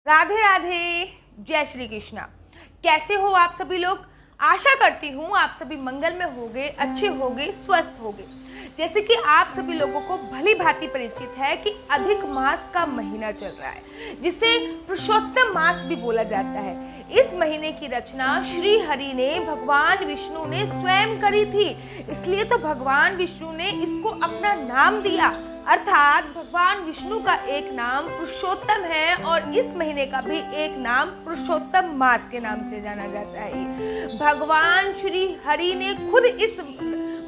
राधे राधे, जय श्री कृष्णा। कैसे हो आप सभी लोग? आशा करती हूँ आप सभी मंगल में होंगे, अच्छे होंगे, स्वस्थ होंगे। जैसे कि आप सभी लोगों को भली भांति परिचित है कि अधिक मास का महीना चल रहा है, जिसे पुरुषोत्तम मास भी बोला जाता है। इस महीने की रचना श्री हरि ने, भगवान विष्णु ने स्वयं करी थी, इसलिए तो भगवान विष्णु ने इसको अपना नाम दिया। अर्थात भगवान विष्णु का एक नाम पुरुषोत्तम है और इस महीने का भी एक नाम पुरुषोत्तम मास के नाम से जाना जाता है। भगवान श्री हरि ने खुद इस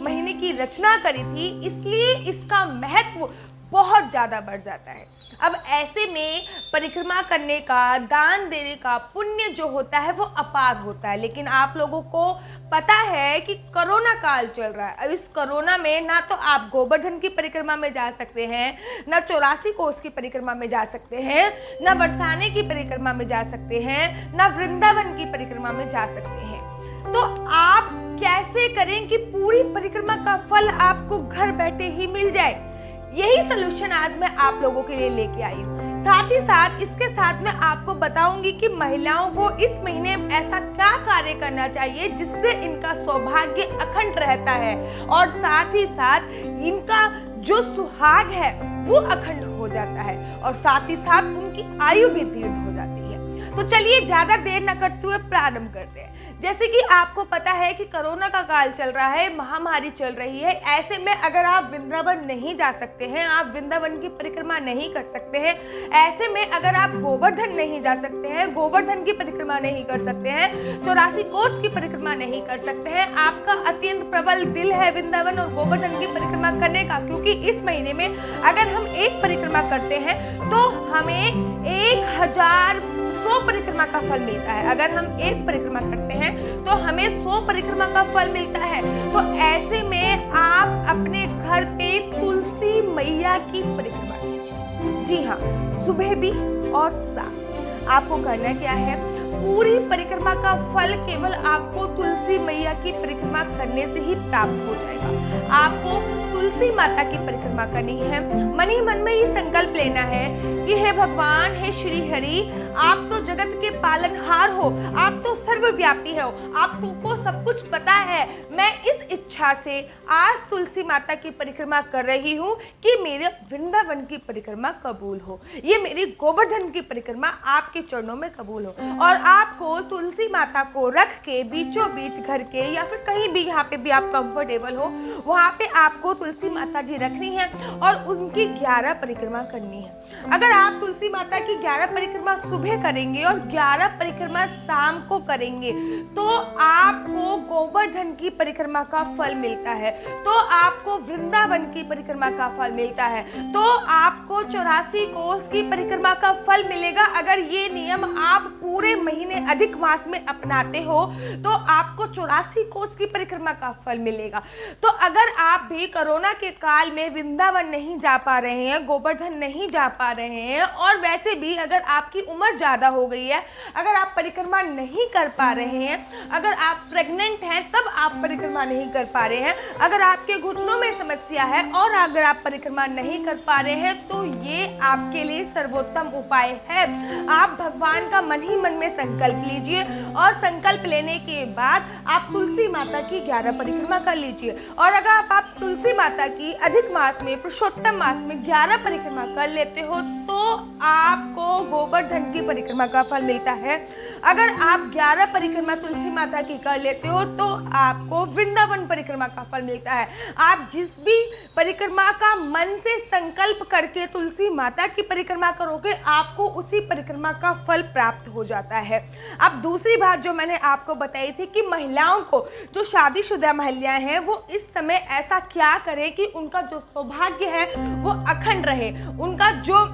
महीने की रचना करी थी, इसलिए इसका महत्व बहुत ज्यादा बढ़ जाता है। अब ऐसे में परिक्रमा करने का, दान देने का पुण्य जो होता है वो अपार होता है। लेकिन आप लोगों को पता है कि कोरोना काल चल रहा है। अब इस कोरोना में ना तो आप गोवर्धन की परिक्रमा में जा सकते हैं, ना 84 कोस की परिक्रमा में जा सकते हैं, ना बरसाने की परिक्रमा में जा सकते हैं, ना वृंदावन की परिक्रमा में जा सकते हैं। तो आप कैसे करें कि पूरी परिक्रमा का फल आपको घर बैठे ही मिल जाए? यही सलूशन आज मैं आप लोगों के लिए लेके आई हूँ। साथ ही साथ इसके साथ मैं आपको बताऊंगी कि महिलाओं को इस महीने ऐसा क्या कार्य करना चाहिए जिससे इनका सौभाग्य अखंड रहता है और साथ ही साथ इनका जो सुहाग है वो अखंड हो जाता है और साथ ही साथ उनकी आयु भी दीर्घ हो जाती है। तो चलिए ज्यादा देर न करते हुए प्रारंभ करते हैं। जैसे कि आपको पता है कि कोरोना का काल चल रहा है, महामारी चल रही है। ऐसे में अगर आप वृंदावन नहीं जा सकते हैं, आप वृंदावन की परिक्रमा नहीं कर सकते हैं, ऐसे में अगर आप गोवर्धन नहीं जा सकते हैं, गोवर्धन की परिक्रमा नहीं कर सकते हैं, 84 कोस की परिक्रमा नहीं कर सकते हैं, आपका अत्यंत प्रबल दिल है वृंदावन और गोवर्धन की परिक्रमा करने का, क्योंकि इस महीने में अगर हम एक परिक्रमा करते हैं तो हमें 1,100 परिक्रमा का फल मिलता है। अगर हम एक परिक्रमा करते हैं तो हमें 100 परिक्रमा का फल मिलता है। तो ऐसे में आप अपने घर पे तुलसी मैया की परिक्रमा कीजिए। जी हाँ, सुबह भी और शाम। आपको करना क्या है? पूरी परिक्रमा का फल केवल आपको तुलसी मैया की परिक्रमा करने से ही प्राप्त हो जाएगा। आपको तुलसी माता की परिक्रमा करनी है। मन ही मन में ये संकल्प लेना है कि हे भगवान, हे श्री हरि, आप तो जगत के पालनहार हो, आप तो सर्वव्यापी हो, आपको सब कुछ पता है। मैं इस इच्छा से आज तुलसी माता की परिक्रमा कर रही हूँ कि मेरे वृंदावन की परिक्रमा कबूल हो, ये मेरी गोवर्धन की परिक्रमा आपके चरणों में कबूल हो। और आपको तुलसी माता को रख के बीचों बीच घर के या फिर कहीं भी यहाँ पे भी आप कंफर्टेबल हो, वहाँ पे आपको तुलसी माता जी रखनी है और उनकी 11 परिक्रमा करनी है। अगर आप तुलसी माता की 11 परिक्रमा सुबह करेंगे और 11 परिक्रमा शाम को करेंगे तो आपको गोवर्धन की परिक्रमा का फल मिलता है, तो आपको वृंदावन की परिक्रमा का फल मिलता है, तो आपको 84 कोस की परिक्रमा का फल मिलेगा। अगर ये नियम आप पूरे महीने अधिक मास में अपनाते हो तो आपको 84 कोस की परिक्रमा का फल मिलेगा। तो अगर आप भी कोरोना के काल में वृंदावन नहीं जा पा रहे हैं, गोवर्धन नहीं जा पा रहे हैं और वैसे भी अगर आपकी उम्र ज्यादा हो गई है, अगर आप परिक्रमा नहीं कर पा रहे हैं, अगर आप प्रेग्नेंट हैं तब आप परिक्रमा नहीं कर पा रहे हैं, अगर आपके घुटनों में समस्या है और अगर आप परिक्रमा नहीं कर पा रहे हैं, तो ये आपके लिए सर्वोत्तम उपाय है। आप भगवान का मन ही मन में संकल्प लीजिए और संकल्प लेने के बाद आप तुलसी माता की 11 परिक्रमा कर लीजिए। और अगर आप तुलसी माता की अधिक मास में, पुरुषोत्तम मास में 11 परिक्रमा कर लेते हो तो आपको गोवर्धन की परिक्रमा का फल मिलता है। अगर आप 11 परिक्रमा तुलसी माता की कर लेते हो तो आपको वृंदावन परिक्रमा का फल मिलता है। आप जिस भी परिक्रमा का मन से संकल्प करके तुलसी माता की परिक्रमा करोगे, आपको उसी परिक्रमा का फल प्राप्त हो जाता है। अब दूसरी बात जो मैंने आपको बताई थी कि महिलाओं को, जो शादीशुदा महिलाएं हैं, वो इस समय ऐसा क्या करें कि उनका जो सौभाग्य है वो अखंड रहे, उनका जो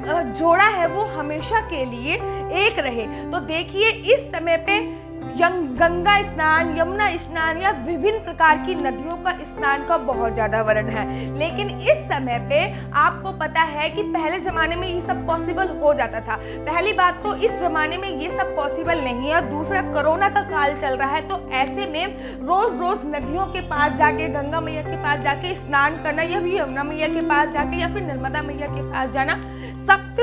जोड़ा है वो हमेशा के लिए एक रहे। तो देखिए, इस समय पे गंगा स्नान, यमुना स्नान या विभिन्न प्रकार की नदियों का स्नान का बहुत ज्यादा वर्ण है। लेकिन इस समय पे आपको पता है कि पहले जमाने में ये सब पॉसिबल हो जाता था। पहली बात तो इस जमाने में ये सब पॉसिबल नहीं है और दूसरा कोरोना का काल चल रहा है, तो ऐसे में रोज रोज नदियों के पास जाके, गंगा मैया के पास जाके स्नान करना या फिर यमुना मैया के पास जाके या फिर नर्मदा मैया के पास जाना सप्त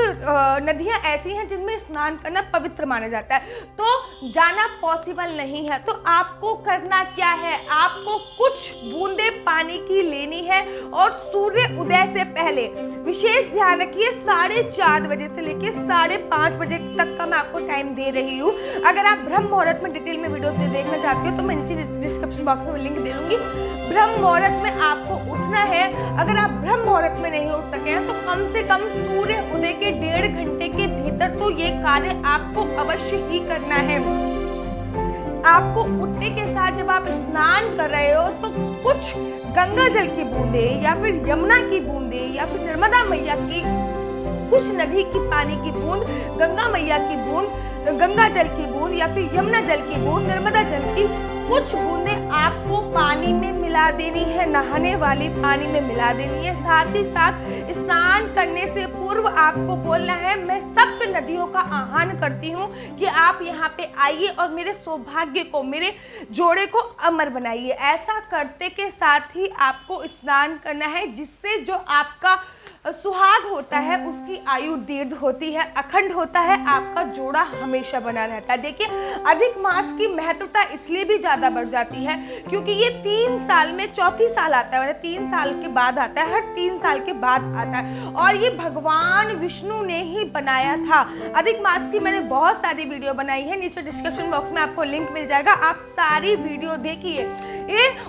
नदियां ऐसी हैं जिनमें स्नान करना पवित्र माना जाता है, तो जाना पॉसिबल नहीं है। तो आपको करना क्या है, आपको कुछ बूंदे पानी की लेनी है और सूर्य उदय से पहले, विशेष ध्यान रखिए 4:30 बजे से लेके 5:30 बजे तक का मैं आपको टाइम दे रही हूँ। अगर आप ब्रह्म मुहूर्त में डिटेल में वीडियो देखना चाहती हो तो मैं नीचे डिस्क्रिप्शन बॉक्स में लिंक दे दूंगी। ब्रह्म मुहूर्त में आपको उठना है। अगर आप ब्रह्म मुहूर्त में नहीं उठ सके हैं तो कम से कम सूर्य उदय के 1.5 घंटे के भीतर तो ये कार्य आपको अवश्य ही करना है। आपको उठने के साथ जब आप स्नान कर रहे हो तो कुछ गंगा जल की बूंदे या फिर यमुना की बूंदे या फिर नर्मदा मैया की कुछ नदी की पानी की बूंद, गंगा मैया की बूंद, गंगा जल की बूंद या फिर यमुना जल की बूंद, नर्मदा जल की कुछ बूंदें आपको पानी में मिला देनी है, नहाने वाली पानी में मिला देनी है। साथ ही साथ स्नान करने से पूर्व आपको बोलना है, मैं सप्त नदियों का आह्वान करती हूँ कि आप यहाँ पे आइए और मेरे सौभाग्य को, मेरे जोड़े को अमर बनाइए। ऐसा करते के साथ ही आपको स्नान करना है, जिससे जो आपका सुहाग होता है उसकी आयु दीर्घ होती है, अखंड होता है, आपका जोड़ा हमेशा बना रहता है। देखिए, अधिक मास की महत्वता इसलिए भी ज़्यादा बढ़ जाती है क्योंकि ये 3 साल में चौथी साल आता है, मतलब 3 साल के बाद आता है, हर 3 साल के बाद आता है, और ये भगवान विष्णु ने ही बनाया था। अधिक मास की मैंने बहुत सारी वीडियो बनाई है, नीचे डिस्क्रिप्शन बॉक्स में आपको लिंक मिल जाएगा, आप सारी वीडियो देखिए।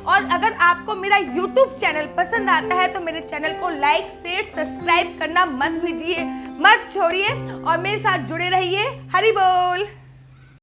और अगर आपको मेरा YouTube चैनल पसंद आता है तो मेरे चैनल को लाइक, शेयर, सब्सक्राइब करना मत छोड़िए और मेरे साथ जुड़े रहिए। हरि बोल।